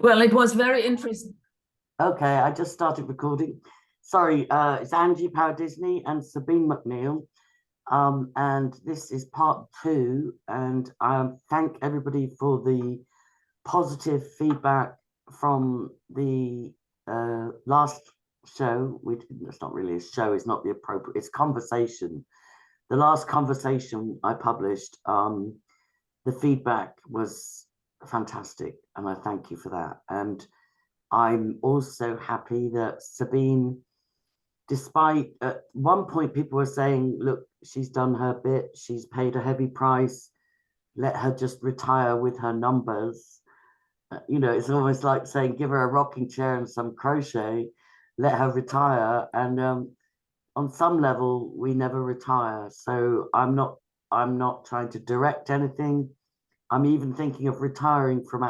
Well, it was very interesting. Okay, I just started recording. Sorry, it's Angie Power Disney and Sabine McNeil. And this is part 2. And I thank everybody for the positive feedback from the last show. It's not really a show, it's not the appropriate, it's conversation. The last conversation I published, the feedback was fantastic, and I thank you for that. And I'm also happy that Sabine, despite at one point people were saying, look, she's done her bit, she's paid a heavy price, let her just retire with her numbers. You know, it's almost like saying, give her a rocking chair and some crochet, let her retire. And on some level, we never retire. So I'm not trying to direct anything. I'm even thinking of retiring from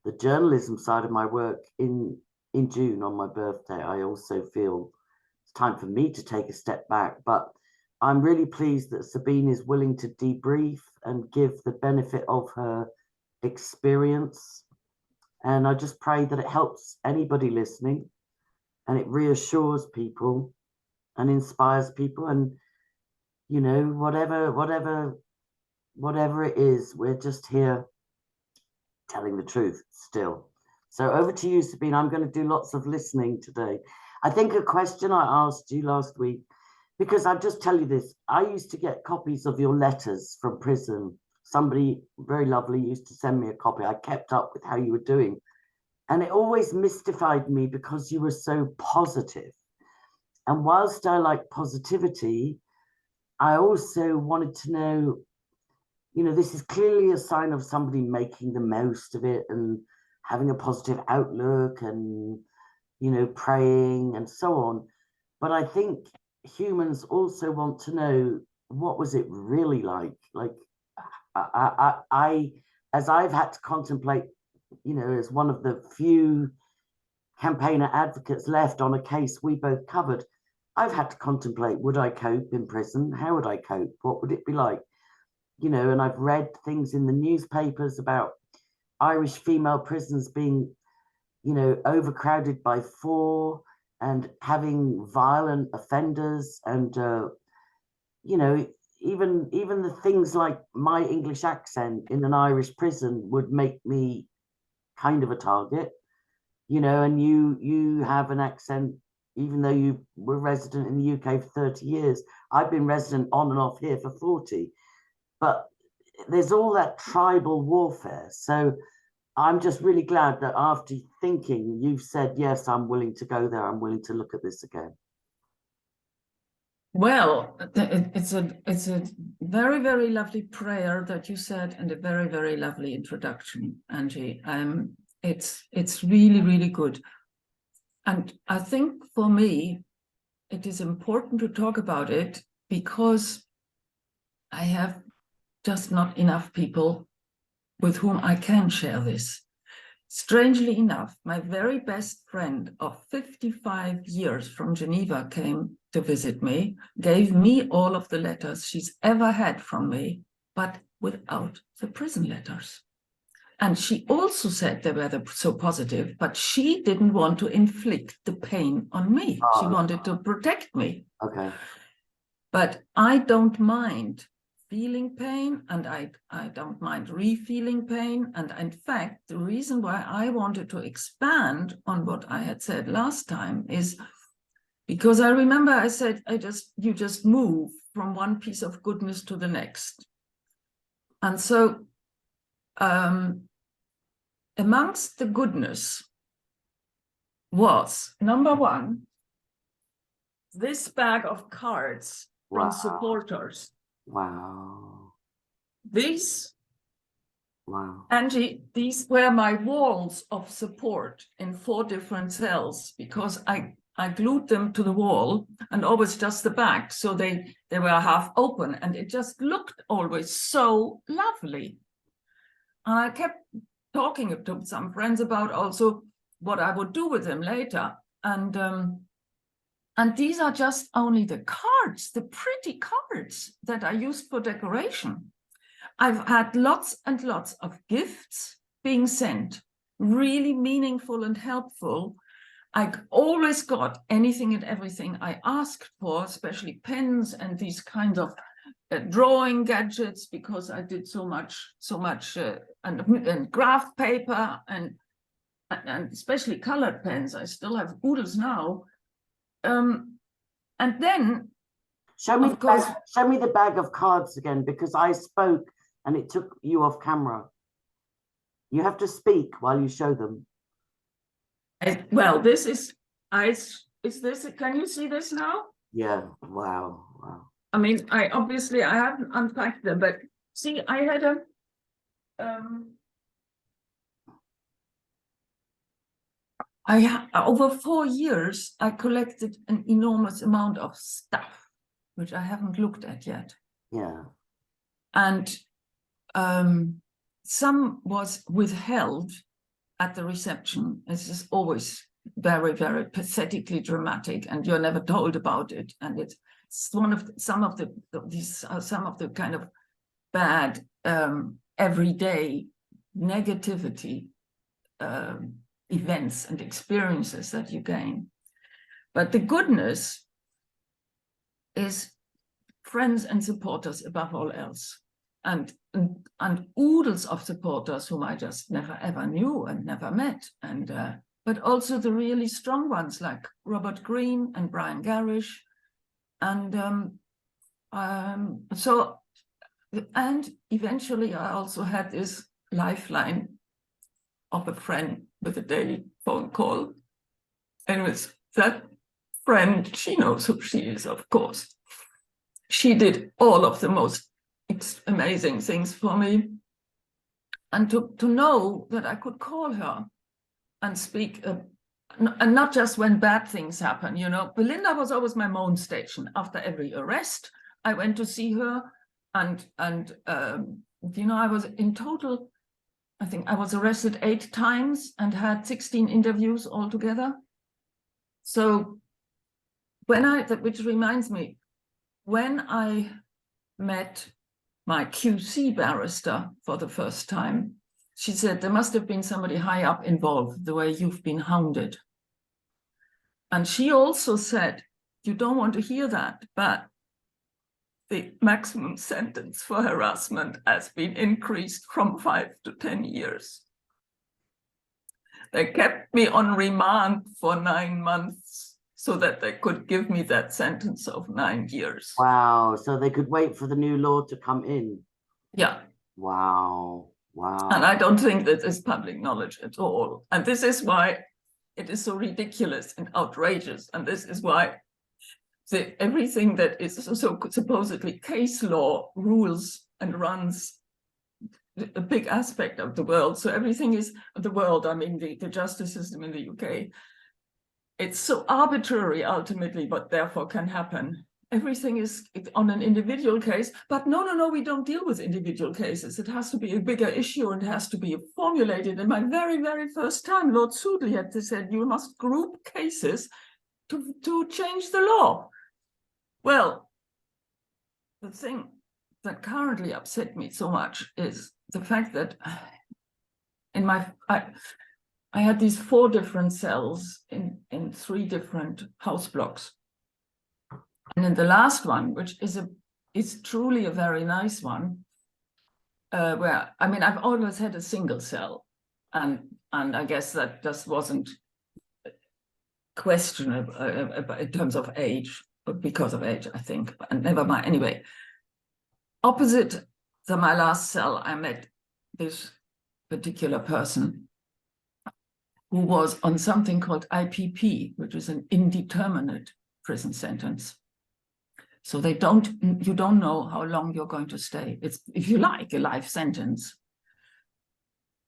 the journalism side of my work in June on my birthday. I also feel it's time for me to take a step back, but I'm really pleased that Sabine is willing to debrief and give the benefit of her experience. And I just pray that it helps anybody listening, and it reassures people and inspires people. And, you know, whatever it is, we're just here telling the truth still. So over to you, Sabine. I'm going to do lots of listening today. I think a question I asked you last week, because I'll just tell you this, I used to get copies of your letters from prison. Somebody very lovely used to send me a copy. I kept up with how you were doing. And it always mystified me because you were so positive. And whilst I like positivity, I also wanted to know, you know, this is clearly a sign of somebody making the most of it and having a positive outlook and, you know, praying and so on. But I think humans also want to know, what was it really like? Like, as I've had to contemplate, you know, as one of the few campaigner advocates left on a case we both covered, I've had to contemplate, would I cope in prison? How would I cope? What would it be like? You know, and I've read things in the newspapers about Irish female prisons being, you know, overcrowded by 4 and having violent offenders. And, you know, even the things like my English accent in an Irish prison would make me kind of a target, you know. And you have an accent, even though you were resident in the UK for 30 years. I've been resident on and off here for 40. But there's all that tribal warfare. So I'm just really glad that after thinking, you've said, yes, I'm willing to go there. I'm willing to look at this again. Well, it's a very, very lovely prayer that you said, and a very, very lovely introduction, Angie. It's really, really good. And I think for me, it is important to talk about it because I have just not enough people with whom I can share this. Strangely enough, my very best friend of 55 years from Geneva came to visit me, gave me all of the letters she's ever had from me, but without the prison letters. And she also said they were so positive, but she didn't want to inflict the pain on me. She wanted to protect me. Okay. But I don't mind feeling pain, and I don't mind re-feeling pain. And in fact, the reason why I wanted to expand on what I had said last time is because I remember I said, you just move from one piece of goodness to the next. And so amongst the goodness was, number one, this bag of cards from supporters. Wow. Wow. Angie, these were my walls of support in 4 different cells, because I glued them to the wall, and always just the back, so they were half open, and it just looked always so lovely. And I kept talking to some friends about also what I would do with them later. And these are just only the cards, the pretty cards that I used for decoration. I've had lots and lots of gifts being sent, really meaningful and helpful. I always got anything and everything I asked for, especially pens and these kinds of drawing gadgets, because I did so much and graph paper and especially colored pens. I still have oodles now. And then, show me of the bag of cards again, because I spoke and it took you off camera. You have to speak while you show them. Well, this is this, can you see this now? Yeah, wow, wow. I mean, I haven't unpacked them, but see, I had a over 4 years, I collected an enormous amount of stuff, which I haven't looked at yet. Yeah. And some was withheld at the reception. This is always very, very pathetically dramatic, and you're never told about it. And it's some of the kind of bad everyday negativity events and experiences that you gain. But the goodness is friends and supporters above all else, and oodles of supporters whom I just never ever knew and never met, and but also the really strong ones like Robert Greene and Brian Garish, and and eventually I also had this lifeline of a friend with a daily phone call, and with that friend, she knows who she is, of course. She did all of the most amazing things for me, and to know that I could call her and speak, and not just when bad things happen. You know, Belinda was always my moan station. After every arrest, I went to see her, and you know, I was in total, I think I was arrested 8 times and had 16 interviews altogether. So which reminds me, when I met my QC barrister for the first time, she said, there must have been somebody high up involved, the way you've been hounded. And she also said, you don't want to hear that, but the maximum sentence for harassment has been increased from 5 to 10 years. They kept me on remand for 9 months so that they could give me that sentence of 9 years. Wow, so they could wait for the new law to come in. Yeah. Wow, wow. And I don't think that is public knowledge at all. And this is why it is so ridiculous and outrageous. And this is why everything that is so supposedly case law rules and runs a big aspect of the world. So everything is the world, I mean, the justice system in the UK. It's so arbitrary ultimately, but therefore can happen. Everything is on an individual case, but no, we don't deal with individual cases. It has to be a bigger issue and has to be formulated. And my very, very first time, Lord Soodley had said, you must group cases to change the law. Well, the thing that currently upset me so much is the fact that I had these 4 different cells in 3 different house blocks. And in the last one, which is truly a very nice one, where, I mean, I've always had a single cell, and I guess that just wasn't questionable in terms of age, because of age, I think, and never mind. Anyway, opposite my last cell, I met this particular person who was on something called IPP, which is an indeterminate prison sentence. So you don't know how long you're going to stay. It's, if you like, a life sentence.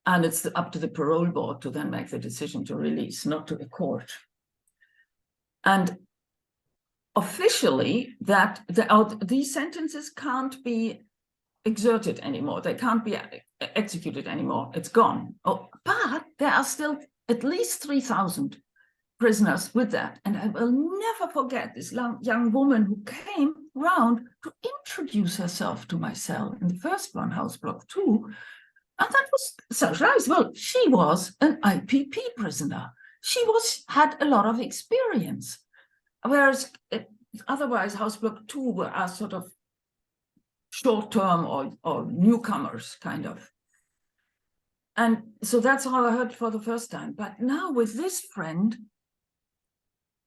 And it's up to the parole board to then make the decision to release, not to a court. And officially, these sentences can't be exerted anymore. They can't be executed anymore. It's gone. Oh, but there are still at least 3,000 prisoners with that. And I will never forget this young woman who came round to introduce herself to my cell in the first one, house block 2. And that was socialized. Well, she was an IPP prisoner. She had a lot of experience, whereas otherwise House Block 2 are sort of short-term or newcomers, kind of. And so that's all I heard for the first time. But now with this friend,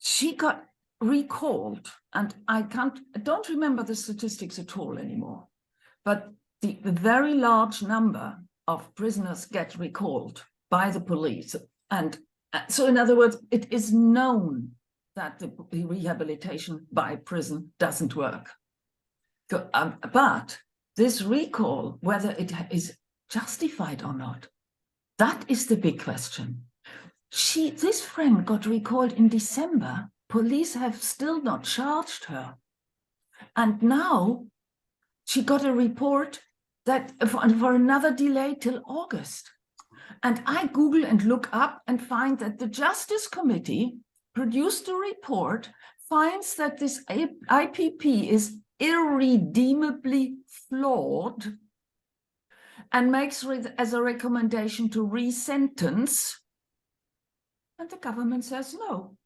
she got recalled, and I don't remember the statistics at all anymore. But the very large number of prisoners get recalled by the police. And so in other words, it is known that the rehabilitation by prison doesn't work. So, but this recall, whether it is justified or not, that is the big question. This friend got recalled in December. Police have still not charged her. And now she got a report that for another delay till August. And I Google and look up and find that the Justice Committee produced a report, finds that this IPP is irredeemably flawed, and makes it as a recommendation to resentence. And the government says no.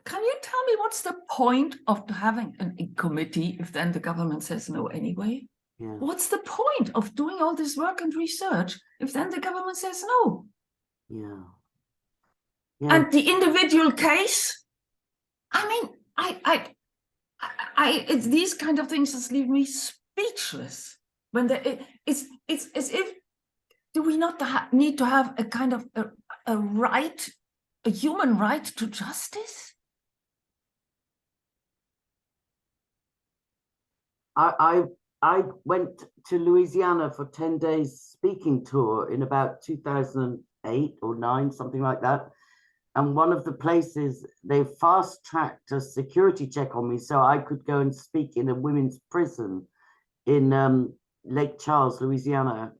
Can you tell me what's the point of having a committee if then the government says no anyway? Yeah. What's the point of doing all this work and research if then the government says no? Yeah. And the individual case, I mean, it's these kind of things just leave me speechless. When it's as if, do we not need to have a kind of a right, a human right to justice? I went to Louisiana for 10 days speaking tour in about 2008 or 9, something like that. And one of the places, they fast-tracked a security check on me so I could go and speak in a women's prison in Lake Charles, Louisiana.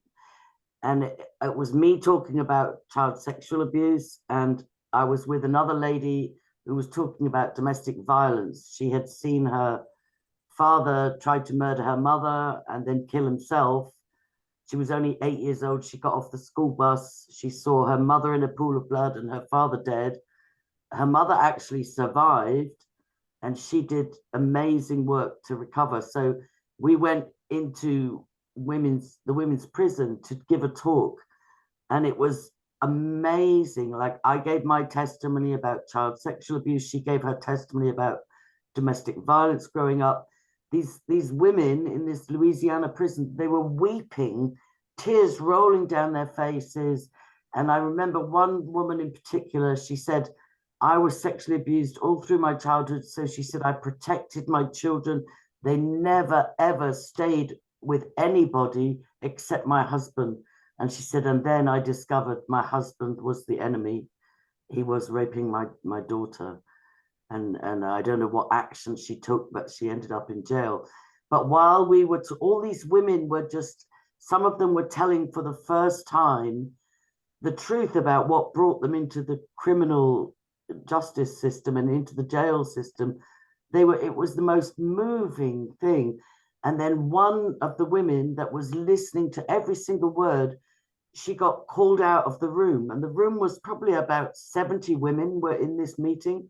And it was me talking about child sexual abuse, and I was with another lady who was talking about domestic violence. She had seen her father tried to murder her mother and then kill himself. She was only 8 years old. She got off the school bus. She saw her mother in a pool of blood and her father dead. Her mother actually survived, and she did amazing work to recover. So we went into the women's prison to give a talk, and it was amazing. Like, I gave my testimony about child sexual abuse. She gave her testimony about domestic violence growing up. These women in this Louisiana prison, they were weeping, tears rolling down their faces. And I remember one woman in particular, she said, I was sexually abused all through my childhood. So she said, I protected my children. They never, ever stayed with anybody except my husband. And she said, and then I discovered my husband was the enemy. He was raping my daughter. And I don't know what action she took, but she ended up in jail. But while we were, all these women were just, some of them were telling for the first time the truth about what brought them into the criminal justice system and into the jail system. It was the most moving thing. And then one of the women that was listening to every single word, she got called out of the room. And the room was probably about 70 women were in this meeting.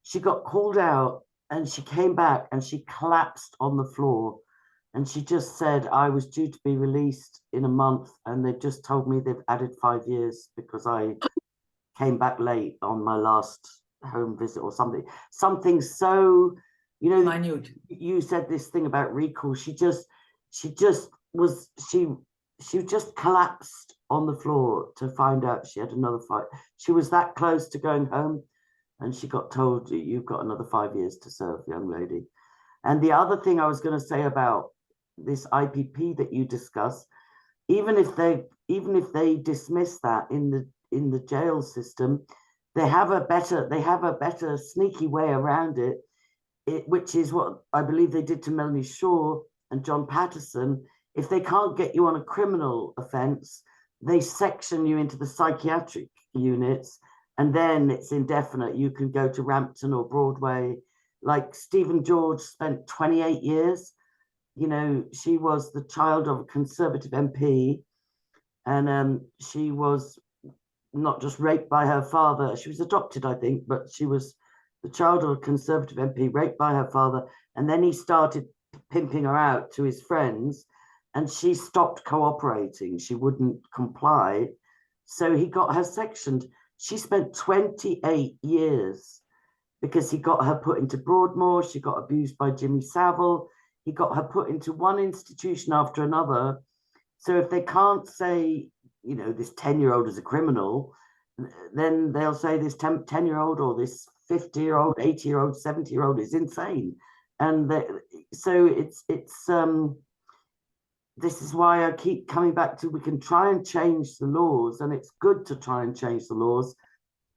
She got called out and she came back and she collapsed on the floor. And she just said, I was due to be released in a month, and they've just told me they've added 5 years because I came back late on my last home visit or something. Something so, you know, minute. You said this thing about recall. She just collapsed on the floor to find out she had another fight. She was that close to going home. And she got told, you've got another 5 years to serve, young lady. And the other thing I was going to say about this IPP that you discuss, even if they dismiss that in the jail system, they have a better sneaky way around it, which is what I believe they did to Melanie Shaw and John Patterson. If they can't get you on a criminal offense, they section you into the psychiatric units. And then it's indefinite. You can go to Rampton or Broadway. Like Stephen George spent 28 years. You know, she was the child of a Conservative MP. and she was not just raped by her father. She was adopted, I think, but she was the child of a Conservative MP, raped by her father, and then he started pimping her out to his friends, and she stopped cooperating. She wouldn't comply, so he got her sectioned. She spent 28 years because he got her put into Broadmoor. She got abused by Jimmy Savile. He got her put into one institution after another. So if they can't say, you know, this 10-year-old is a criminal, then they'll say this 10-year-old or this 50-year-old, 80-year-old, 70-year-old is insane. And so it's this is why I keep coming back to, we can try and change the laws, and it's good to try and change the laws,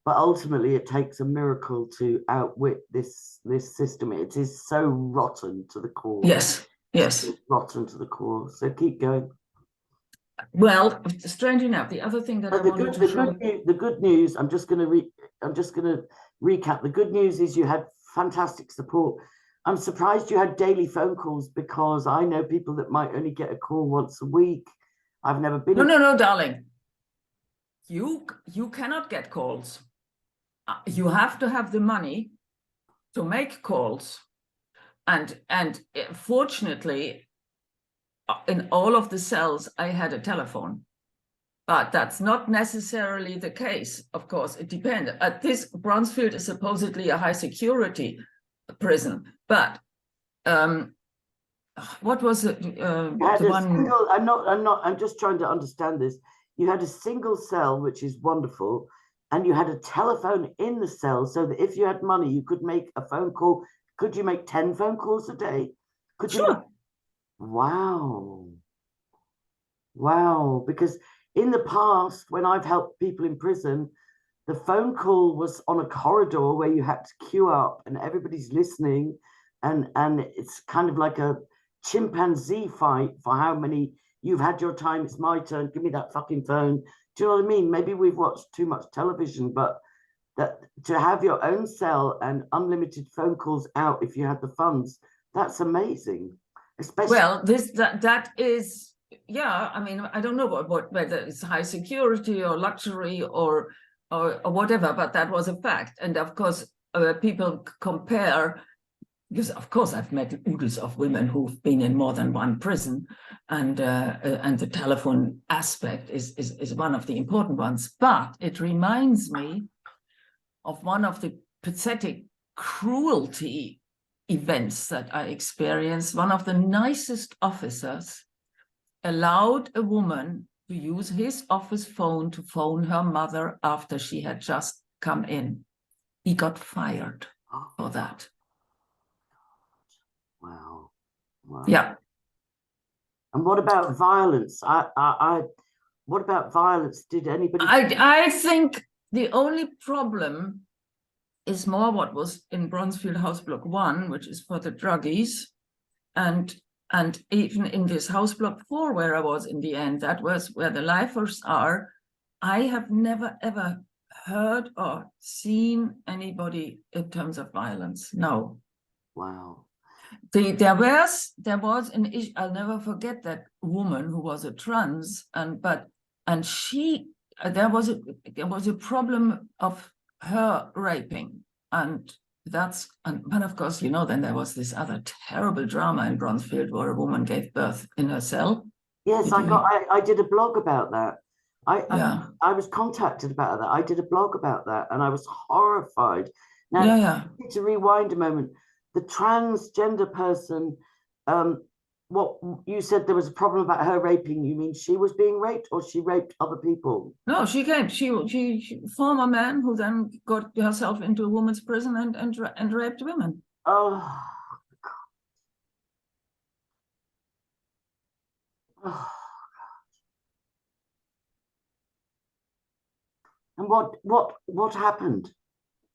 but ultimately it takes a miracle to outwit this system. It is so rotten to the core. Yes, yes. It's rotten to the core. So keep going. Well, strange enough, the other thing that the good news, I'm just going to recap. The good news is you had fantastic support. I'm surprised you had daily phone calls, because I know people that might only get a call once a week. I've never been. No, darling. You cannot get calls. You have to have the money to make calls, and fortunately, in all of the cells, I had a telephone, but that's not necessarily the case. Of course, it depends. This Bronzefield is supposedly a high security prison, but what was it? I'm just trying to understand this. You had a single cell, which is wonderful, and you had a telephone in the cell, so that if you had money, you could make a phone call. Could you make 10 phone calls a day? Could you? Sure. Wow. Because in the past, when I've helped people in prison, the phone call was on a corridor where you had to queue up and everybody's listening. And it's kind of like a chimpanzee fight for how many, you've had your time, it's my turn, give me that fucking phone. Do you know what I mean? Maybe we've watched too much television, but that to have your own cell and unlimited phone calls out if you had the funds, that's amazing. Especially, well, that is, yeah. I mean, I don't know whether it's high security or luxury or whatever, but that was a fact. And of course, people compare, because of course I've met oodles of women who've been in more than one prison, and the telephone aspect is one of the important ones. But it reminds me of one of the pathetic cruelty events that I experienced. One of the nicest officers allowed a woman to use his office phone to phone her mother after she had just come in. He got fired for that. Wow. Yeah. And what about violence? What about violence? Did anybody? I think the only problem is more what was in Bronzefield House Block 1, which is for the druggies, and even in this House Block 4, where I was in the end, that was where the lifers are. I have never ever heard or seen anybody in terms of violence. No. Wow. There was an issue. I'll never forget that woman who was a trans, and she there was a problem of her raping, and of course, you know, then there was this other terrible drama in Bronzefield where a woman gave birth in her cell. Yes, I did a blog about that. I was contacted about that. I did a blog about that, and I was horrified. Now, I need to rewind a moment. The transgender person, what you said, there was a problem about her raping. You mean she was being raped, or she raped other people? No, she former man who then got herself into a woman's prison and raped women. Oh, God. Oh. And what happened?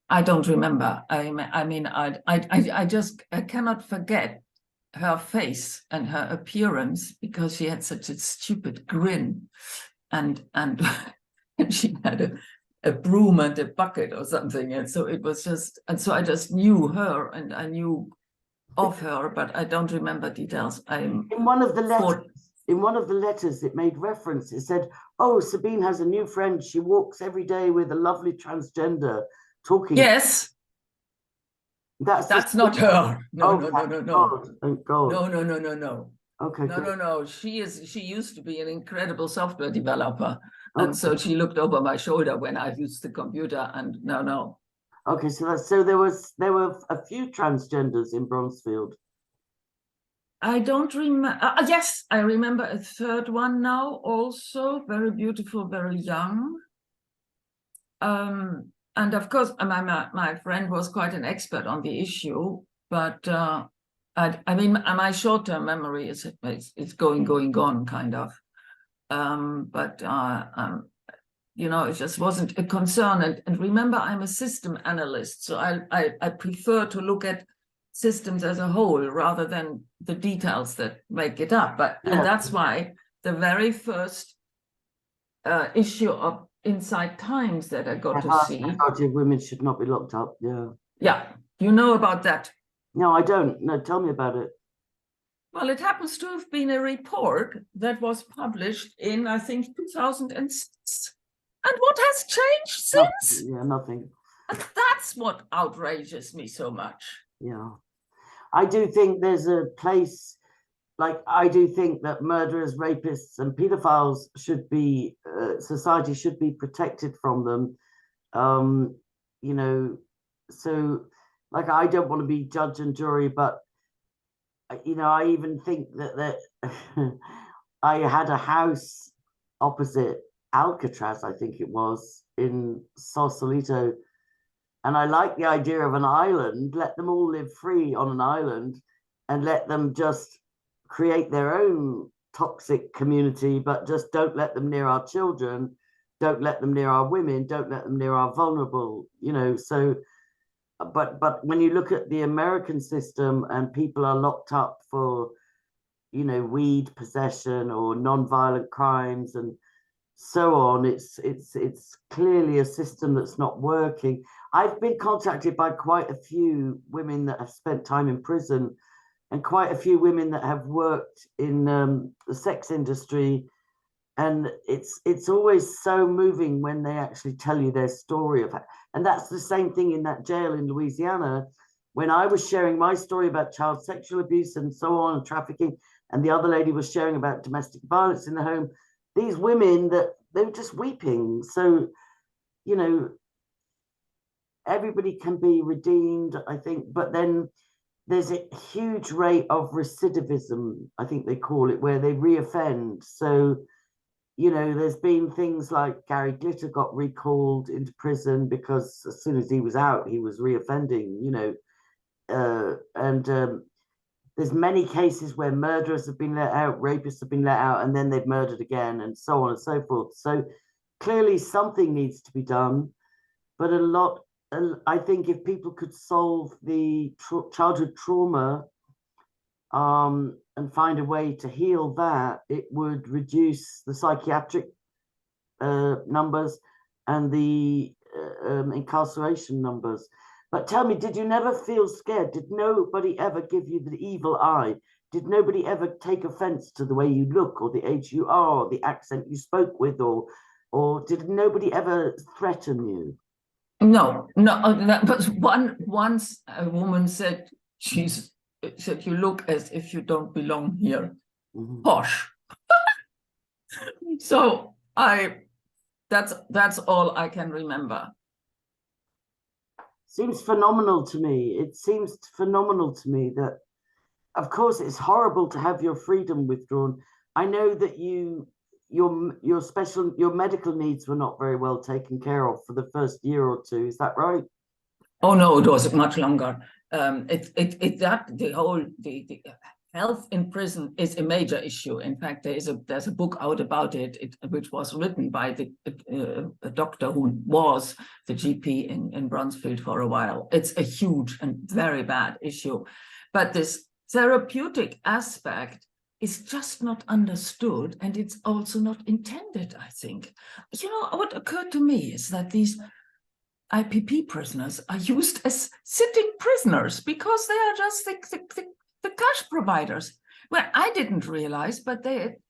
I don't remember. I mean, I cannot forget her face and her appearance, because she had such a stupid grin, and she had a broom and a bucket or something, and so it was just, and so I just knew her, and I knew of her, but I don't remember details. In one of the letters, in one of the letters, it made reference. It said, "Oh, Sabine has a new friend. She walks every day with a lovely transgender talking." Yes, That's not her. No, oh, no, no, no, no. God, thank God. No, no, no, no, no. Okay, No, good. no, no. She used to be an incredible software developer. Okay. And so she looked over my shoulder when I used the computer, and no. Okay, so there were a few transgenders in Bronzefield. I don't remember. Yes, I remember a third one now, also very beautiful, very young. And of course, my friend was quite an expert on the issue, but I mean, my short-term memory is going, gone, kind of. But you know, it just wasn't a concern. And remember, I'm a system analyst, so I prefer to look at systems as a whole rather than the details that make it up. And that's why the very first issue of Inside Times that I got to see. Minority women should not be locked up. Yeah. Yeah, you know about that? No, I don't. No, tell me about it. Well, it happens to have been a report that was published in, I think, 2006. And what has changed since? Nothing. And that's what outrages me so much. Yeah. I do think there's a place, like, I do think that murderers, rapists, and pedophiles should be, society should be protected from them. You know, so, like, I don't want to be judge and jury, but, you know, I even think that I had a house opposite Alcatraz, I think it was, in Sausalito. And I like the idea of an island, let them all live free on an island and let them just create their own toxic community, but just don't let them near our children, don't let them near our women, don't let them near our vulnerable, you know. So, but when you look at the American system and people are locked up for, you know, weed possession or non-violent crimes and so on, it's clearly a system that's not working. I've been contacted by quite a few women that have spent time in prison and quite a few women that have worked in the sex industry, and it's always so moving when they actually tell you their story of it. And that's the same thing in that jail in Louisiana. When I was sharing my story about child sexual abuse and so on, and trafficking, and the other lady was sharing about domestic violence in the home, these women, that they were just weeping. So, you know, everybody can be redeemed, I think, but then there's a huge rate of recidivism, I think they call it, where they reoffend. So, you know, there's been things like Gary Glitter got recalled into prison because as soon as he was out, he was reoffending, you know, there's many cases where murderers have been let out, rapists have been let out, and then they've murdered again, and so on and so forth. So clearly something needs to be done, but I think if people could solve the childhood trauma and find a way to heal that, it would reduce the psychiatric numbers and the incarceration numbers. But tell me, did you never feel scared? Did nobody ever give you the evil eye? Did nobody ever take offense to the way you look or the age you are, or the accent you spoke with, or did nobody ever threaten you? No. But once a woman said, you look as if you don't belong here. Mm-hmm. Posh. So that's all I can remember. Seems phenomenal to me. It seems phenomenal to me that, of course, it's horrible to have your freedom withdrawn. I know that your medical needs were not very well taken care of for the first year or two. Is that right? Oh no, it was much longer. The health in prison is a major issue. In fact, there's a book out about it, which was written by a doctor who was the GP in Bronzefield for a while. It's a huge and very bad issue, but this therapeutic aspect is just not understood, and it's also not intended, I think. You know, what occurred to me is that these IPP prisoners are used as sitting prisoners because they are just the cash providers. Well, I didn't realize, but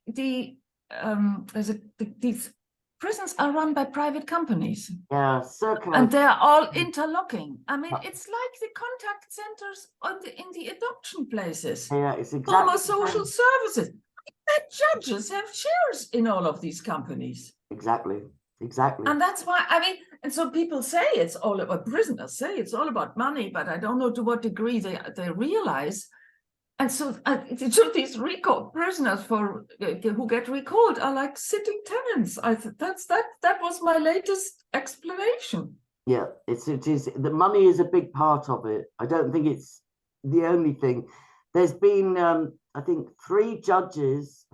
these prisons are run by private companies. Yeah, circa. And they're all interlocking. I mean, it's like the contact centers in the adoption places. Yeah, it's exactly. Former social services. The judges have shares in all of these companies. Exactly. Exactly. And that's why, I mean, and so people say it's all about, prisoners say it's all about money, but I don't know to what degree they realize. And so these recalled prisoners who get recalled are like sitting tenants. That was my latest explanation. Yeah, it is. The money is a big part of it. I don't think it's the only thing. There's been, I think, 3 judges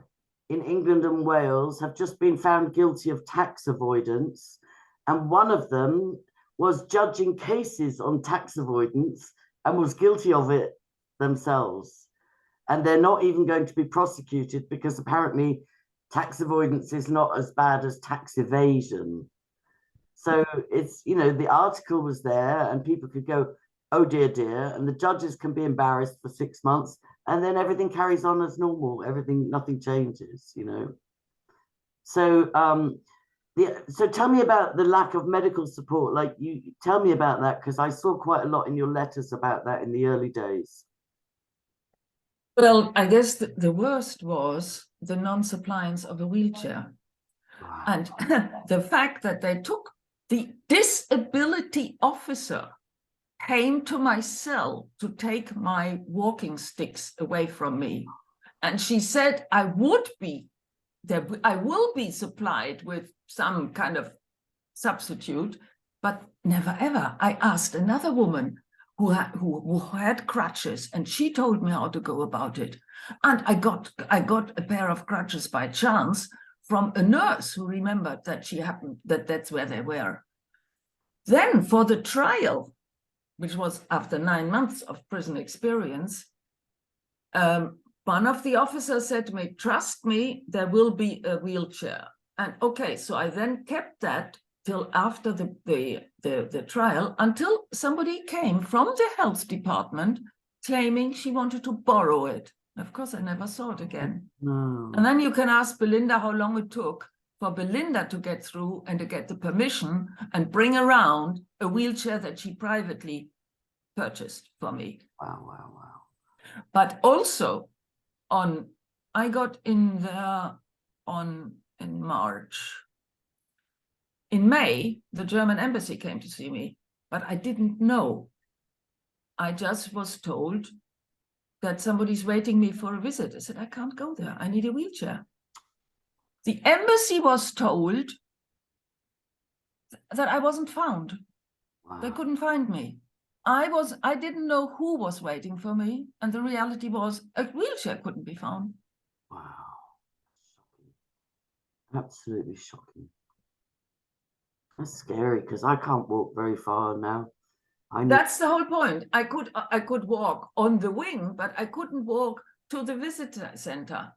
in England and Wales have just been found guilty of tax avoidance, and one of them was judging cases on tax avoidance and was guilty of it themselves. And they're not even going to be prosecuted because apparently tax avoidance is not as bad as tax evasion. So it's, you know, the article was there and people could go, oh dear, dear, and the judges can be embarrassed for 6 months and then everything carries on as normal. Nothing changes, you know. So so tell me about the lack of medical support. Like, you tell me about that, because I saw quite a lot in your letters about that in the early days. Well, I guess the worst was the non-suppliance of a wheelchair. Wow. And the fact that they took the disability officer came to my cell to take my walking sticks away from me. And she said, I will be supplied with some kind of substitute, but never ever. I asked another woman who had crutches, and she told me how to go about it. And I got a pair of crutches by chance from a nurse who remembered that that's where they were. Then for the trial, which was after 9 months of prison experience, one of the officers said to me, trust me, there will be a wheelchair. And okay, so I then kept that till after the trial, until somebody came from the health department claiming she wanted to borrow it. Of course, I never saw it again. No. And then you can ask Belinda how long it took for Belinda to get through and to get the permission and bring around a wheelchair that she privately purchased for me. Wow, wow, wow. But also I got in there in March. In May, the German embassy came to see me, but I didn't know. I just was told that somebody's waiting me for a visit. I said, I can't go there. I need a wheelchair. The embassy was told that I wasn't found. Wow. They couldn't find me. I didn't know who was waiting for me. And the reality was a wheelchair couldn't be found. Wow. Shocking. Absolutely shocking. That's scary, because I can't walk very far now. That's the whole point. I could walk on the wing, but I couldn't walk to the visitor center.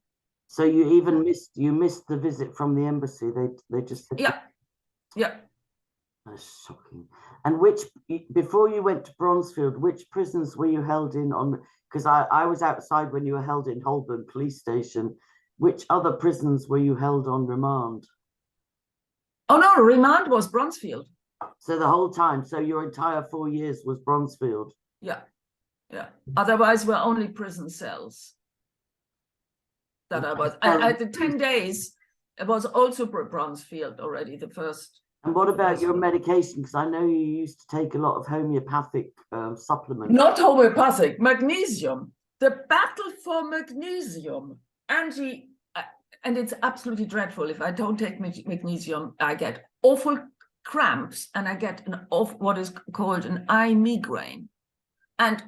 So you even missed the visit from the embassy. They just said, yeah. That's shocking. And before you went to Bronzefield, which prisons were you held in on? Because I was outside when you were held in Holborn Police Station. Which other prisons were you held on remand? Oh no, remand was Bronzefield. So the whole time, so your entire 4 years was Bronzefield? Yeah. Otherwise, we're only prison cells. That okay. I the 10 days, it was also Bronzefield already, the first. And what about your medication? Because I know you used to take a lot of homeopathic supplements. Not homeopathic, magnesium. The battle for magnesium. Angie, and it's absolutely dreadful. If I don't take magnesium, I get awful cramps and I get what is called an eye migraine. And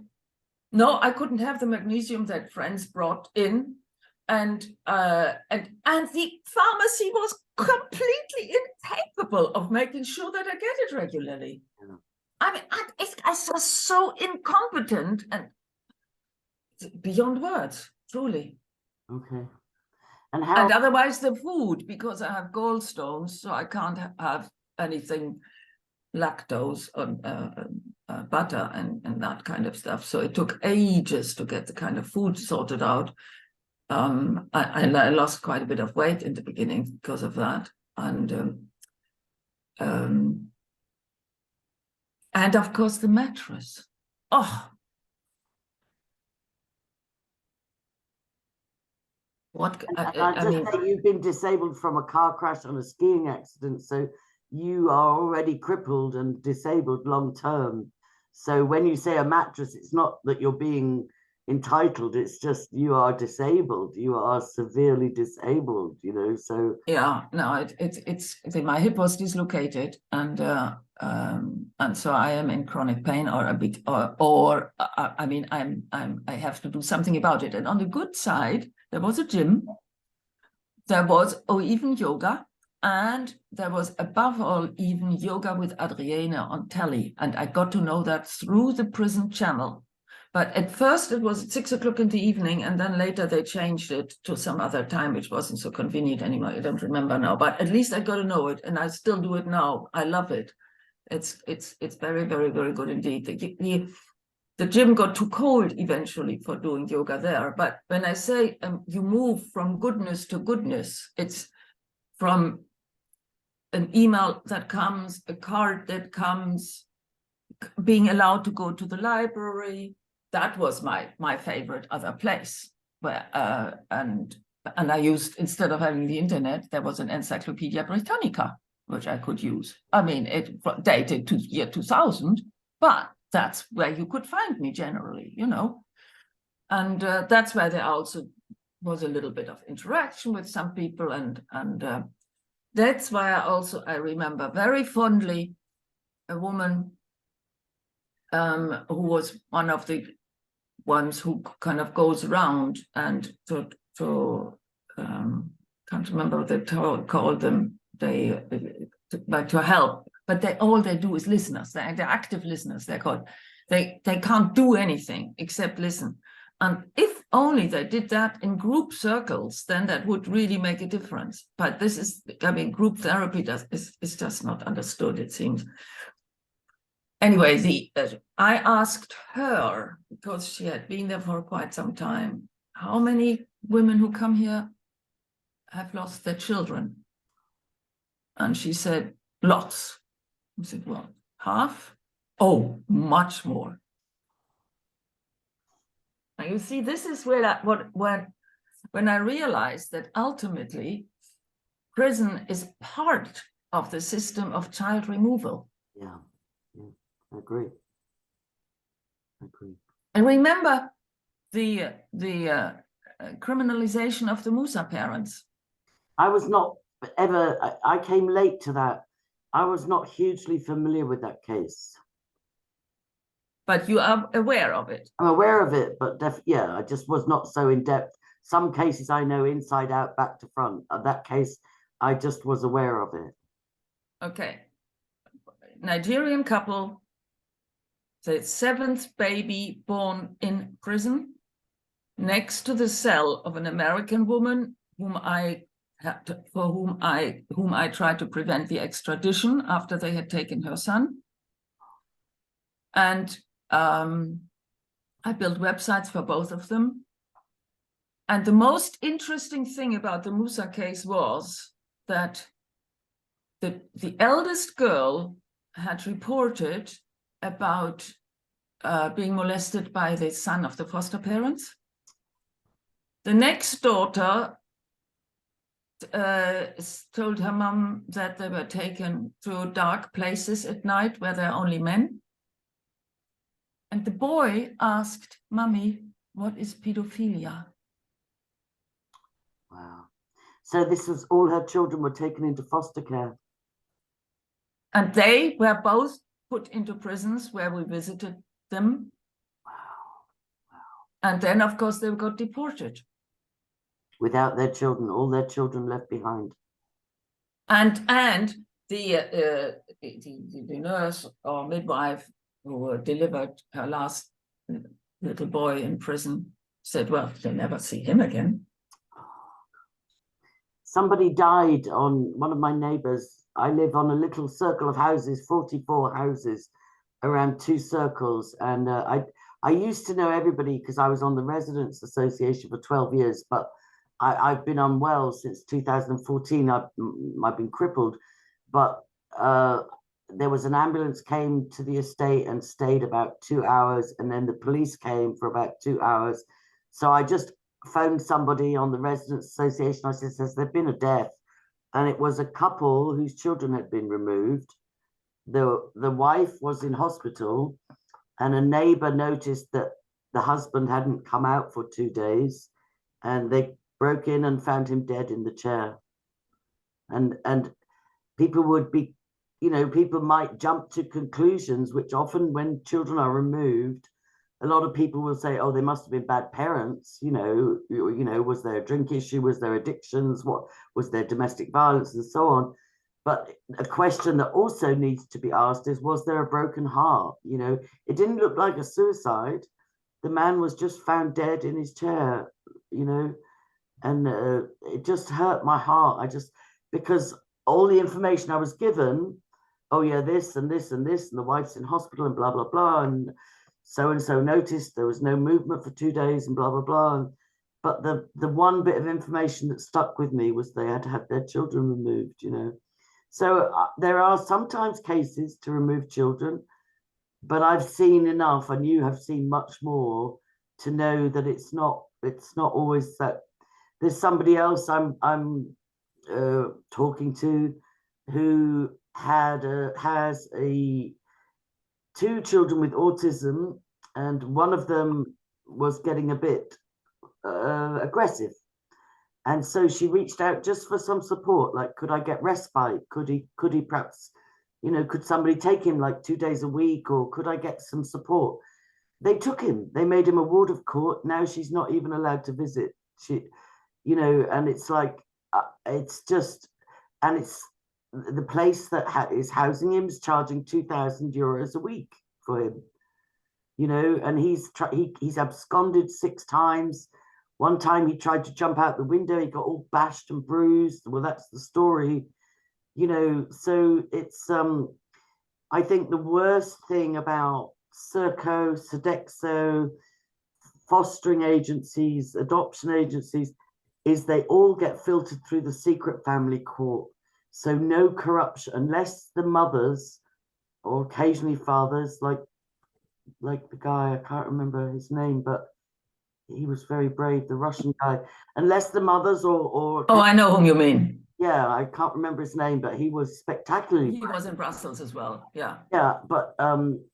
no, I couldn't have the magnesium that friends brought in. And the pharmacy was completely incapable of making sure that I get it regularly. Yeah. I mean, I was so incompetent and beyond words, truly. Okay. And otherwise the food, because I have gallstones, so I can't have anything lactose or butter and that kind of stuff. So it took ages to get the kind of food sorted out. I lost quite a bit of weight in the beginning because of that. And of course the mattress. Oh, what I mean, say you've been disabled from a car crash on a skiing accident, so you are already crippled and disabled long term. So when you say a mattress, it's not that you're being entitled, it's just you are disabled, you are severely disabled, you know. So yeah, no, it's my hip was dislocated, and so I am in chronic pain, or a bit, or I mean, I have to do something about it. And on the good side, there was a gym, there was even yoga, and there was above all even yoga with Adrienne on telly, and I got to know that through the prison channel. But at first it was at 6 o'clock in the evening, and then later they changed it to some other time, which wasn't so convenient anymore. I don't remember now, but at least I got to know it, and I still do it now. I love it. It's very, very, very good indeed. The gym got too cold eventually for doing yoga there. But when I say you move from goodness to goodness, it's from an email that comes, a card that comes, being allowed to go to the library. That was my favorite other place. Where and I used, instead of having the internet, there was an Encyclopedia Britannica, which I could use. I mean, it dated to year 2000, but that's where you could find me generally, you know. And that's where there also was a little bit of interaction with some people, and that's why I remember very fondly a woman who was one of the ones who kind of goes around and can't remember what they call them, but to help, but all they do is listeners. They're active listeners, they're called. They can't do anything except listen. And if only they did that in group circles, then that would really make a difference. But this is, I mean, group therapy is just not understood, it seems. Anyway, I asked her, because she had been there for quite some time, how many women who come here have lost their children? And she said, lots. I said, well, half? Oh, much more. Now you see, this is where when I realized that ultimately prison is part of the system of child removal. Yeah, I agree. And remember the criminalization of the Musa parents. I was not ever, I came late to that. I was not hugely familiar with that case. But you are aware of it. I'm aware of it, but yeah, I just was not so in depth. Some cases I know inside out, back to front. That case, I just was aware of it. Okay. Nigerian couple, the 7th baby born in prison, next to the cell of an American woman whom I tried to prevent the extradition after they had taken her son. And I built websites for both of them. And the most interesting thing about the Musa case was that the eldest girl had reported about being molested by the son of the foster parents. The next daughter told her mom that they were taken to dark places at night where there are only men. And the boy asked, Mommy, what is pedophilia? Wow. So this was all her children were taken into foster care. And they were both put into prisons where we visited them. Wow. And then, of course, they got deported. Without their children, all their children left behind. And the nurse or midwife who delivered her last little boy in prison said, well, they'll never see him again. Somebody died on one of my neighbors. I live on a little circle of houses, 44 houses around 2 circles. And I used to know everybody because I was on the Residents Association for 12 years, but I've been unwell since 2014. I've been crippled, but there was an ambulance came to the estate and stayed about 2 hours, and then the police came for about 2 hours. So I just phoned somebody on the Residents Association. I said, "Has there been a death?" And it was a couple whose children had been removed. The wife was in hospital, and a neighbor noticed that the husband hadn't come out for 2 days, and they broke in and found him dead in the chair. And people would be, people might jump to conclusions, which often when children are removed, a lot of people will say, "Oh, they must have been bad parents. Was there a drink issue? Was there addictions? What was there domestic violence and so on?" But a question that also needs to be asked is, was there a broken heart? It didn't look like a suicide. The man was just found dead in his chair, and it just hurt my heart. Because all the information I was given, oh yeah, this and this and this, and the wife's in hospital and blah, blah, blah. And so noticed there was no movement for 2 days and blah, blah, blah. But the one bit of information that stuck with me was they had to have their children removed, So there are sometimes cases to remove children, but I've seen enough, and you have seen much more, to know that it's not always that. There's somebody else I'm talking to who has two children with autism, and one of them was getting a bit aggressive. And so she reached out just for some support, like, could I get respite? Could he perhaps, could somebody take him like 2 days a week, or could I get some support? They took him, they made him a ward of court. Now she's not even allowed to visit. And it's like, it's just, and it's the place that is housing him is charging €2,000 a week for him, and he's absconded 6 times. One time he tried to jump out the window, he got all bashed and bruised. Well, that's the story, so it's, I think the worst thing about Serco, Sodexo, fostering agencies, adoption agencies, is they all get filtered through the secret family court. So no corruption, unless the mothers, or occasionally fathers, like the guy, I can't remember his name, but he was very brave, the Russian guy. Unless the mothers or Oh, I know whom you mean. Yeah, I can't remember his name, but he was spectacularly He was in Brussels as well. Yeah. Yeah, but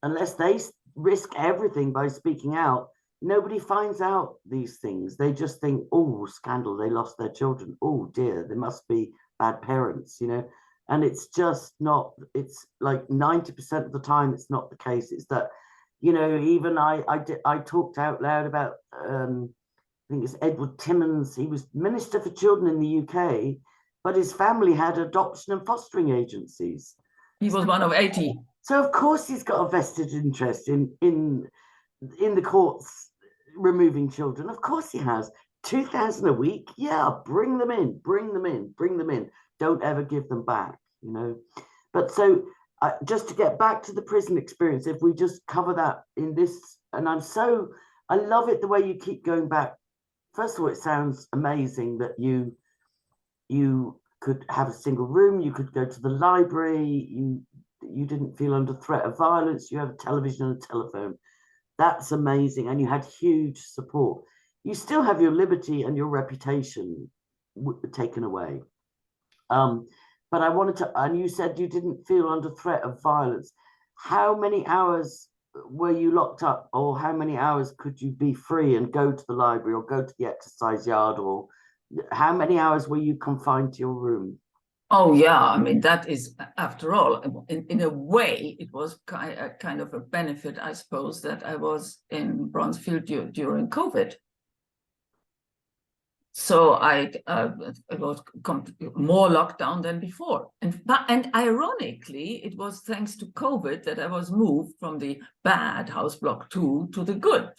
unless they risk everything by speaking out, nobody finds out these things. They just think, "Oh, scandal, they lost their children. Oh dear, they must be bad parents," And it's just not, it's like 90% of the time, it's not the case. It's that, even I talked out loud about, I think it's Edward Timmons. He was Minister for Children in the UK, but his family had adoption and fostering agencies. He was one of 80. So of course he's got a vested interest in the courts removing children. Of course he has. 2,000 a week, yeah, bring them in. Don't ever give them back, But so just to get back to the prison experience, if we just cover that in this, and I love it the way you keep going back. First of all, it sounds amazing that you could have a single room, you could go to the library, you didn't feel under threat of violence, you have a television and a telephone. That's amazing. And you had huge support. You still have your liberty and your reputation taken away. But I wanted to, and you said you didn't feel under threat of violence. How many hours were you locked up, or how many hours could you be free and go to the library or go to the exercise yard, or how many hours were you confined to your room? Oh yeah, I mean, that is, after all, in a way, it was kind of a benefit, I suppose, that I was in Bronzefield during COVID. So I was more locked down than before. And ironically, it was thanks to COVID that I was moved from the bad House Block 2 to the good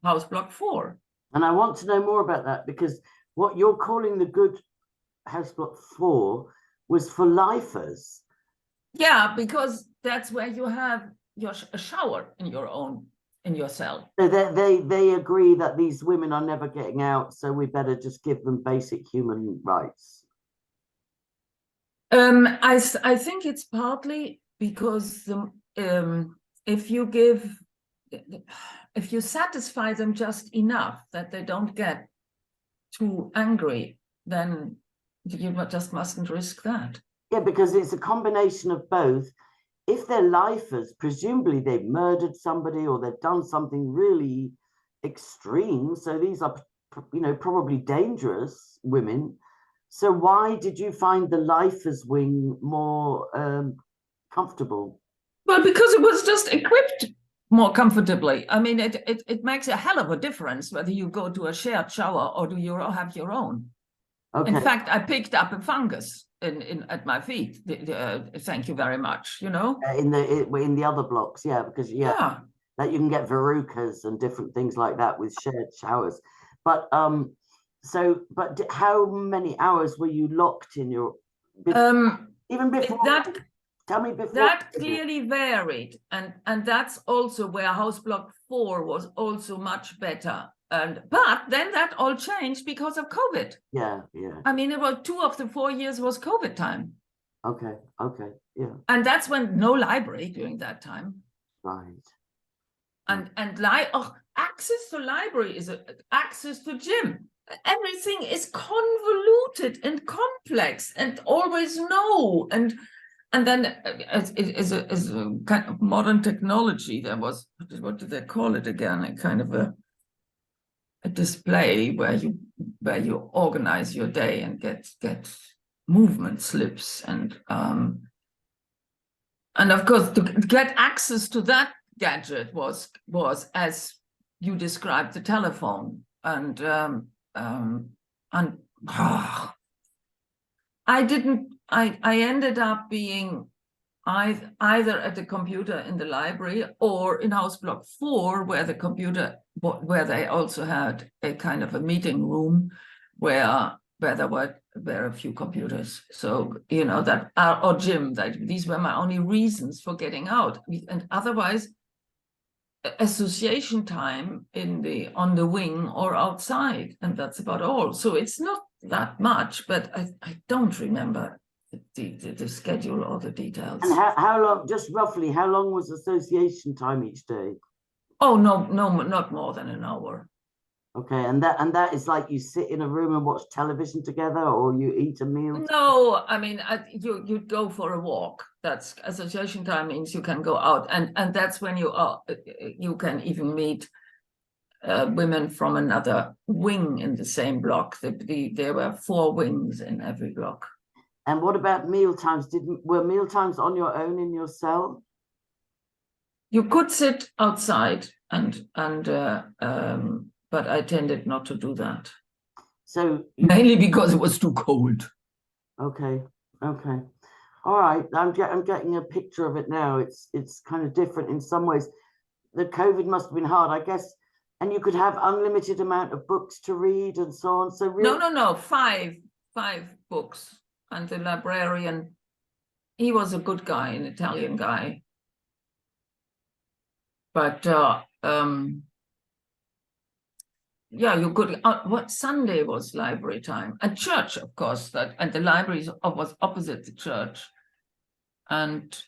House Block 4. And I want to know more about that, because what you're calling the good House Block 4 was for lifers. Yeah, because that's where you have a shower in your own in your cell. So they agree that these women are never getting out, so we better just give them basic human rights. I think it's partly because if you satisfy them just enough that they don't get too angry, then you just mustn't risk that. Yeah, because it's a combination of both. If they're lifers, presumably they've murdered somebody or they've done something really extreme. So these are, probably dangerous women. So why did you find the lifers wing more comfortable? Well, because it was just equipped more comfortably. I mean, it makes a hell of a difference whether you go to a shared shower or do you have your own. Okay. In fact, I picked up a fungus at my feet. Thank you very much. In the other blocks, yeah, because that you can get verrucas and different things like that with shared showers. But but how many hours were you locked in your? Even before that. Tell me before. That clearly varied, and that's also where House Block 4 was also much better. But then that all changed because of COVID. Yeah. I mean, it was 2 of the 4 years was COVID time. Okay, yeah. And that's when no library during that time. Right. And access to library is access to gym. Everything is convoluted and complex and always no. And then as a kind of modern technology, there was, what do they call it again? A kind of a display where you organize your day and get movement slips and of course to get access to that gadget was as you described the telephone and I ended up being either at the computer in the library or in House Block 4, where they also had a kind of a meeting room where there were a few computers. So, that or gym, these were my only reasons for getting out. And otherwise, association time on the wing or outside, and that's about all. So it's not that much, but I don't remember the schedule or the details. And how long, just roughly, how long was association time each day? Oh, no, not more than an hour. Okay, and that is like you sit in a room and watch television together, or you eat a meal? No, I mean, you'd go for a walk. That's association time means you can go out, and that's when you can even meet women from another wing in the same block. There were 4 wings in every block. And what about meal times? Were meal times on your own in your cell? You could sit outside but I tended not to do that. So mainly because it was too cold. Okay. All right. I'm getting a picture of it now. It's kind of different in some ways. The COVID must have been hard, I guess. And you could have unlimited amount of books to read and so on. So really... No. 5 books. And the librarian, he was a good guy, an Italian guy. But you could. What Sunday was library time, and church, of course. And the library was opposite the church, and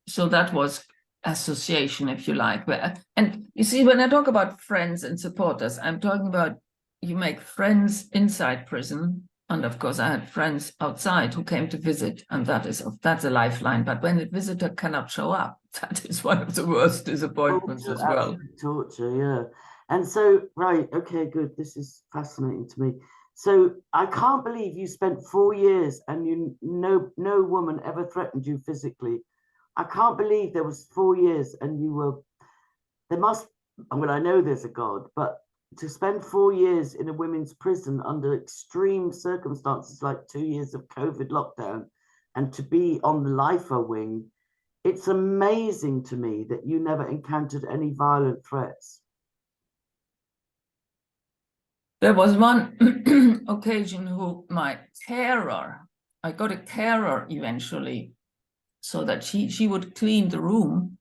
so that was association, if you like. And you see, when I talk about friends and supporters, I'm talking about you make friends inside prison. And of course, I had friends outside who came to visit, and that's a lifeline. But when a visitor cannot show up, that is one of the worst disappointments as well. Torture, yeah. And so, right, okay, good. This is fascinating to me. So I can't believe you spent 4 years and no woman ever threatened you physically. I can't believe there was 4 years and I know there's a God, but to spend 4 years in a women's prison under extreme circumstances like 2 years of COVID lockdown and to be on the lifer wing, it's amazing to me that you never encountered any violent threats. There was one occasion I got a carer eventually, so that she would clean the room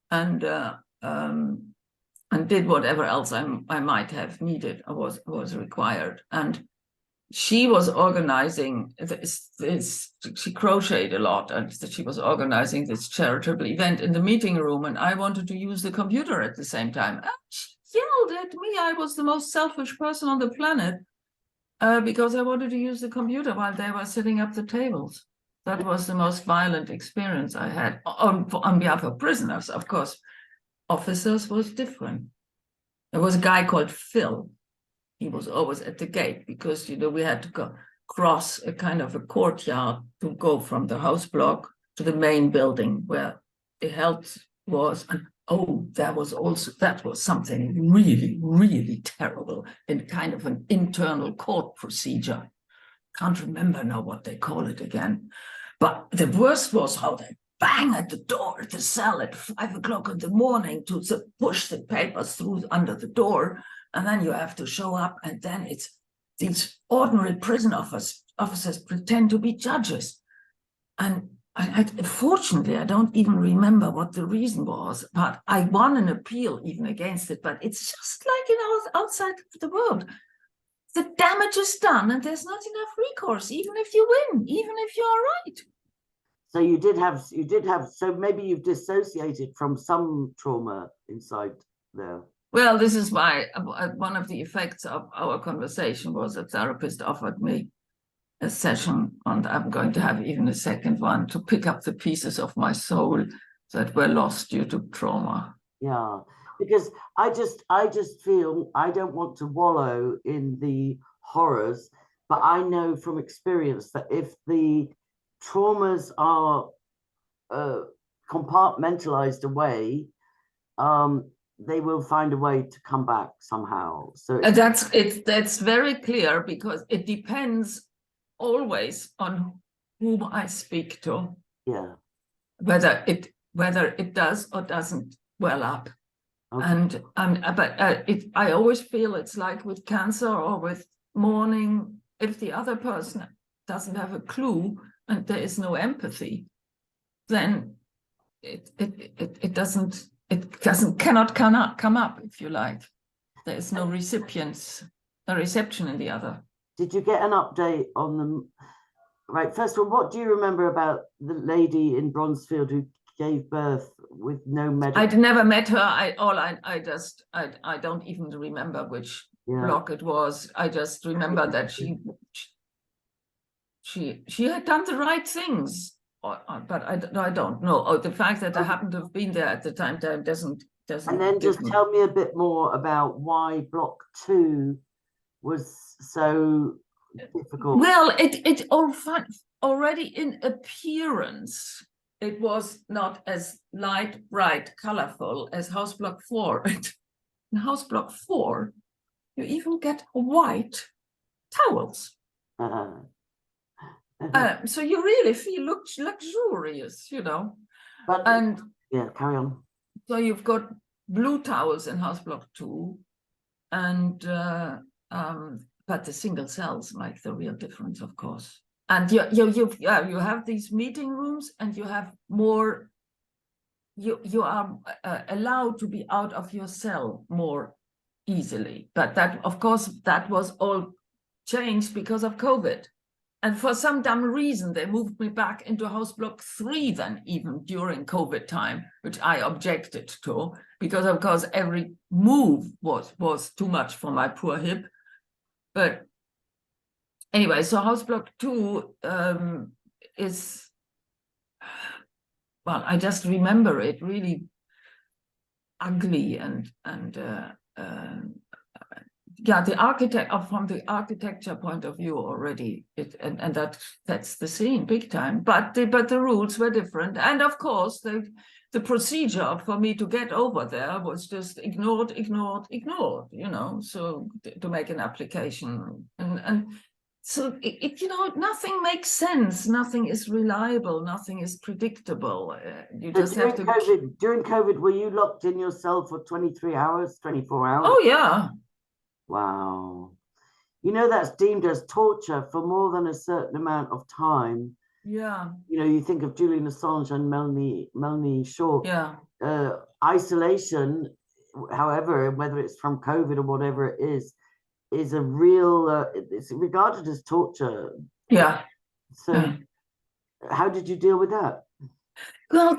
and and did whatever else I might have needed or was required. And she was organizing this, she crocheted a lot, and she was organizing this charitable event in the meeting room, and I wanted to use the computer at the same time. And she yelled at me. I was the most selfish person on the planet because I wanted to use the computer while they were setting up the tables. That was the most violent experience I had on behalf of prisoners. Of course, officers was different. There was a guy called Phil. He was always at the gate because, you know, we had to go cross a kind of a courtyard to go from the house block to the main building where the health was. And oh, that was something really, really terrible in kind of an internal court procedure. Can't remember now what they call it again. But the worst was how they bang at the door at the cell at 5 o'clock in the morning to push the papers through under the door. And then you have to show up, and then it's these ordinary prison officers pretend to be judges. And fortunately, I don't even remember what the reason was, but I won an appeal even against it. But it's just like, you know, outside the world. The damage is done, and there's not enough recourse, even if you win, even if you are right. So you did have, so maybe you've dissociated from some trauma inside there. Well, this is why one of the effects of our conversation was a therapist offered me a session, and I'm going to have even a second one to pick up the pieces of my soul that were lost due to trauma. Yeah, because I just feel I don't want to wallow in the horrors, but I know from experience that if the traumas are compartmentalized away, they will find a way to come back somehow. So that's very clear, because it depends always on whom I speak to. Yeah. Whether it does or doesn't well up. Okay. I always feel it's like with cancer or with mourning, if the other person doesn't have a clue and there is no empathy, then it cannot come up, if you like. There is no reception in the other. Did you get an update on them? Right, first of all, what do you remember about the lady in Bronzefield who gave birth with no medical? I'd never met her. I don't even remember which block it was. I just remember that she had done the right things. But I don't know. Oh, the fact that I happened to have been there at the time doesn't. And then just tell me a bit more about why Block 2 was so difficult. Well, it already in appearance, it was not as light, bright, colorful as House Block 4. In House Block 4, you even get white towels. So you really feel luxurious, you know. But, yeah, carry on. So you've got blue towels in House Block 2, and but the single cells make the real difference, of course. And you have these meeting rooms, and you have more. You are allowed to be out of your cell more easily, but that, of course, that was all changed because of COVID. And for some dumb reason, they moved me back into House Block 3 then, even during COVID time, which I objected to, because of course every move was too much for my poor hip. But anyway, so House Block 2 is, well, I just remember it really ugly and yeah, the architect, from the architecture point of view already, and that's the scene big time. But the rules were different, and of course the procedure for me to get over there was just ignored. You know, so to make an application, and so you know, nothing makes sense. Nothing is reliable. Nothing is predictable. You just have to. During COVID, were you locked in your cell for 23 hours, 24 hours? Oh yeah. Wow. You know, that's deemed as torture for more than a certain amount of time. Yeah. You know, you think of Julian Assange and Melanie Shaw. Yeah. Isolation however, whether it's from COVID or whatever it is a real, it's regarded as torture. Yeah. So how did you deal with that? Well,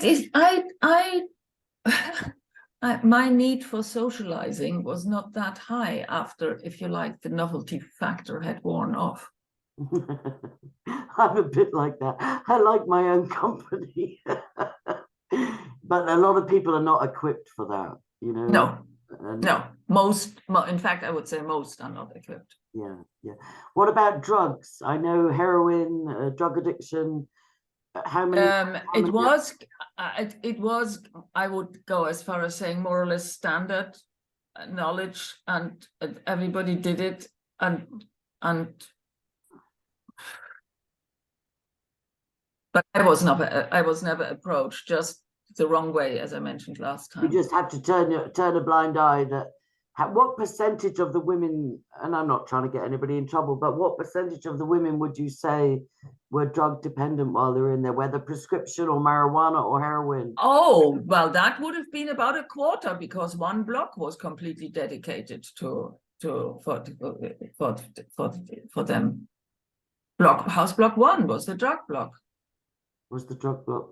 my need for socializing was not that high after, if you like, the novelty factor had worn off. I'm a bit like that. I like my own company. But a lot of people are not equipped for that, you know. No, most, in fact, I would say most are not equipped. Yeah. What about drugs? I know heroin, drug addiction. How many? It was, I would go as far as saying more or less standard knowledge, and everybody did it, but I was never approached, just the wrong way, as I mentioned last time. You just have to turn a blind eye. What percentage of the women, and I'm not trying to get anybody in trouble, but what percentage of the women would you say were drug dependent while they were in there, whether prescription or marijuana or heroin? Oh, well, that would have been about a quarter, because one block was completely dedicated for them. House block 1 was the drug block. Was the drug block?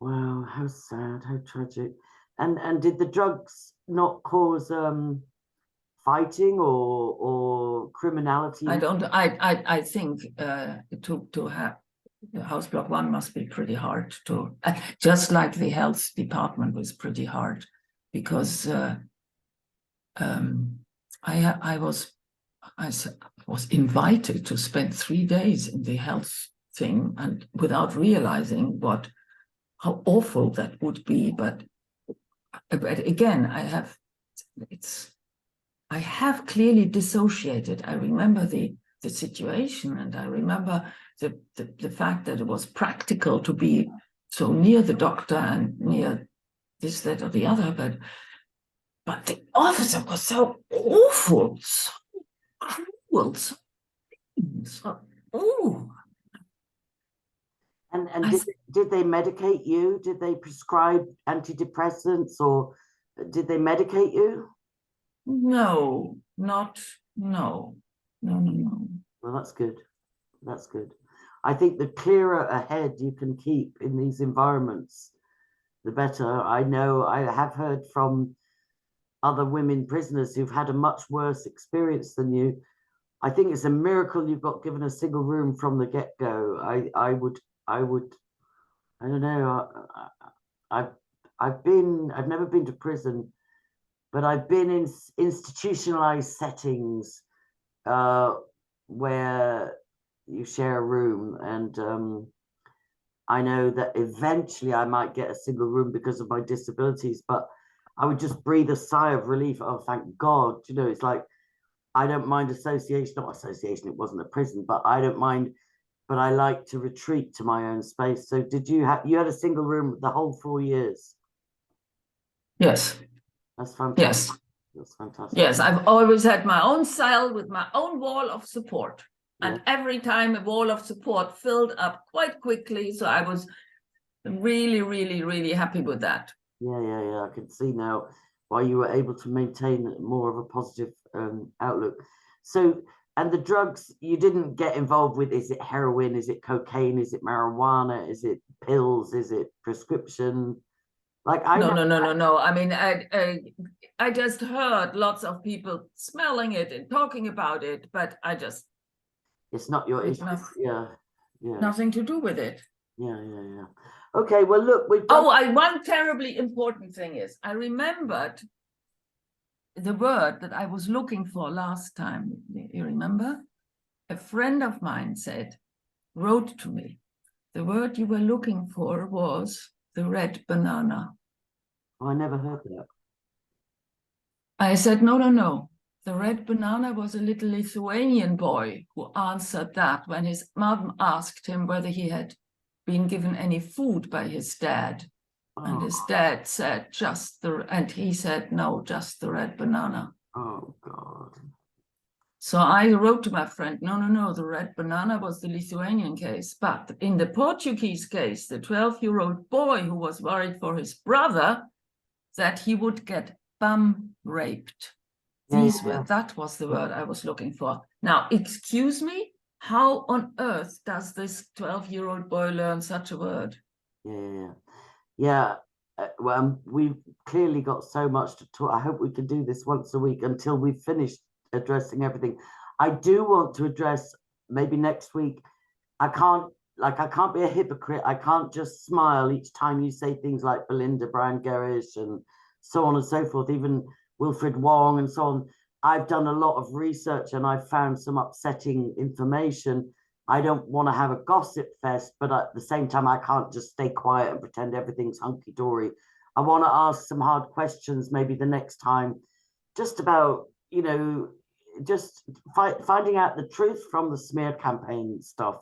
Wow, how sad, how tragic. And did the drugs not cause fighting or criminality? I think to have the House block 1 must be pretty hard to, just like the health department was pretty hard, because I was invited to spend 3 days in the health thing, and without realizing how awful that would be. But again, I have clearly dissociated. I remember the situation, and I remember the fact that it was practical to be so near the doctor and near this, that, or the other, but the officer was so awful, so cruel, so ooh. And did they medicate you? Did they prescribe antidepressants, or did they medicate you? No. Well, that's good. That's good. I think the clearer ahead you can keep in these environments, the better. I know I have heard from other women prisoners who've had a much worse experience than you. I think it's a miracle you've got given a single room from the get-go. I don't know. I've never been to prison, but I've been in institutionalized settings where you share a room, and I know that eventually I might get a single room because of my disabilities, but I would just breathe a sigh of relief. Oh, thank God. You know, it's like, I don't mind association, not association, it wasn't a prison, but I don't mind, but I like to retreat to my own space. So did you had a single room the whole 4 years? Yes. That's fantastic. Yes. That's fantastic. Yes, I've always had my own cell with my own wall of support. Yeah. And every time a wall of support filled up quite quickly. So I was really, really, really happy with that. Yeah. I can see now why you were able to maintain more of a positive outlook. So, and the drugs you didn't get involved with, is it heroin? Is it cocaine? Is it marijuana? Is it pills? Is it prescription? Like No. I mean, I just heard lots of people smelling it and talking about it, but it's not your issue. Yeah. Nothing to do with it. Yeah. Okay, well, look, we've done... one terribly important thing is, I remembered the word that I was looking for last time. You remember? A friend of mine wrote to me, the word you were looking for was the red banana. Oh, I never heard that. I said, no. The red banana was a little Lithuanian boy who answered that when his mom asked him whether he had been given any food by his dad. Oh. And his dad said, and he said, no, just the red banana. Oh, God. So I wrote to my friend, no, the red banana was the Lithuanian case. But in the Portuguese case, the 12-year-old boy who was worried for his brother, that he would get bum raped. That was the word I was looking for. Now, excuse me, how on earth does this 12-year-old boy learn such a word? Yeah. Well, we've clearly got so much to talk. I hope we can do this once a week until we've finished addressing everything. I do want to address maybe next week. I can't be a hypocrite. I can't just smile each time you say things like Belinda Brown Gerrish and so on and so forth, even Wilfred Wong and so on. I've done a lot of research and I've found some upsetting information. I don't want to have a gossip fest, but at the same time, I can't just stay quiet and pretend everything's hunky-dory. I want to ask some hard questions maybe the next time, just about, just finding out the truth from the smear campaign stuff.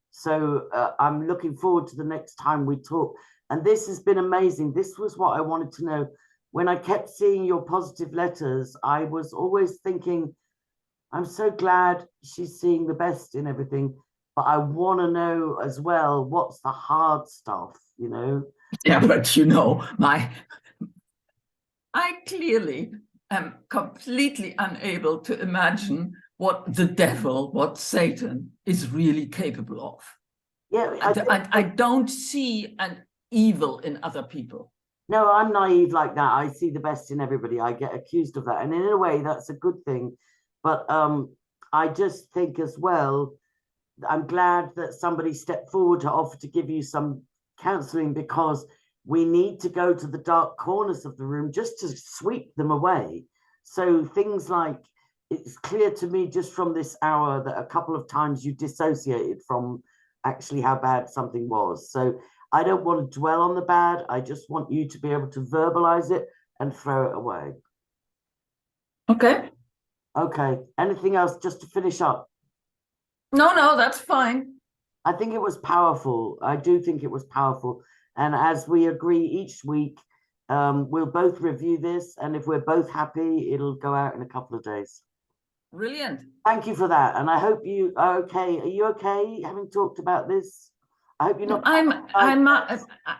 So I'm looking forward to the next time we talk. And this has been amazing. This was what I wanted to know. When I kept seeing your positive letters, I was always thinking, I'm so glad she's seeing the best in everything. But I want to know as well, what's the hard stuff, Yeah, but I clearly am completely unable to imagine what the devil, what Satan is really capable of. Yeah, I don't see an evil in other people. No, I'm naive like that. I see the best in everybody. I get accused of that. And in a way, that's a good thing. But I just think as well, I'm glad that somebody stepped forward to offer to give you some counseling, because we need to go to the dark corners of the room just to sweep them away. So things like, it's clear to me just from this hour that a couple of times you dissociated from actually how bad something was. So I don't want to dwell on the bad. I just want you to be able to verbalize it and throw it away. Okay. Okay. Anything else just to finish up? No, that's fine. I think it was powerful. I do think it was powerful. And as we agree each week, we'll both review this. And if we're both happy, it'll go out in a couple of days. Brilliant. Thank you for that. And I hope you are okay. Are you okay having talked about this? I hope you're not.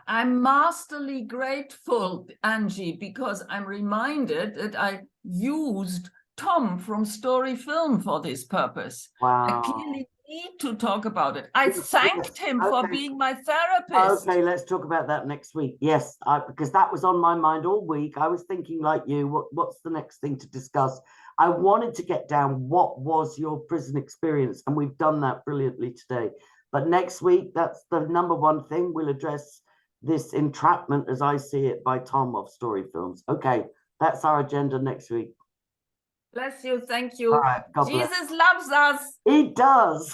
I'm masterly grateful, Angie, because I'm reminded that I used Tom from Story Film for this purpose. Wow. I clearly need to talk about it. I thanked him for being my therapist. Okay, let's talk about that next week. Yes, because that was on my mind all week. I was thinking like you, what's the next thing to discuss? I wanted to get down what was your prison experience, and we've done that brilliantly today. But next week, that's the number one thing. We'll address this entrapment as I see it by Tom of Story Films. Okay, that's our agenda next week. Bless you. Thank you. All right, God Jesus loves us. He does.